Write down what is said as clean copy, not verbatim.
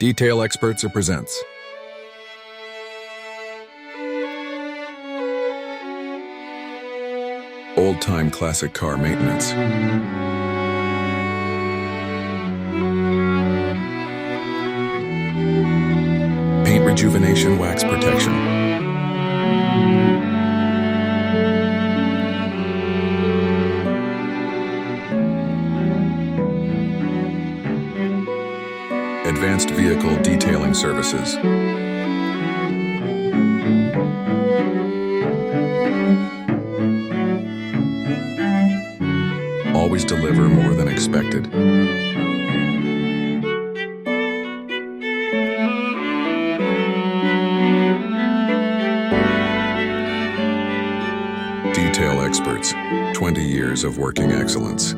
Detail Experts presents Old-time classic car maintenance. Paint rejuvenation, wax protection. Advanced vehicle detailing services. Always deliver more than expected. Detail Experts, 20 years of working excellence.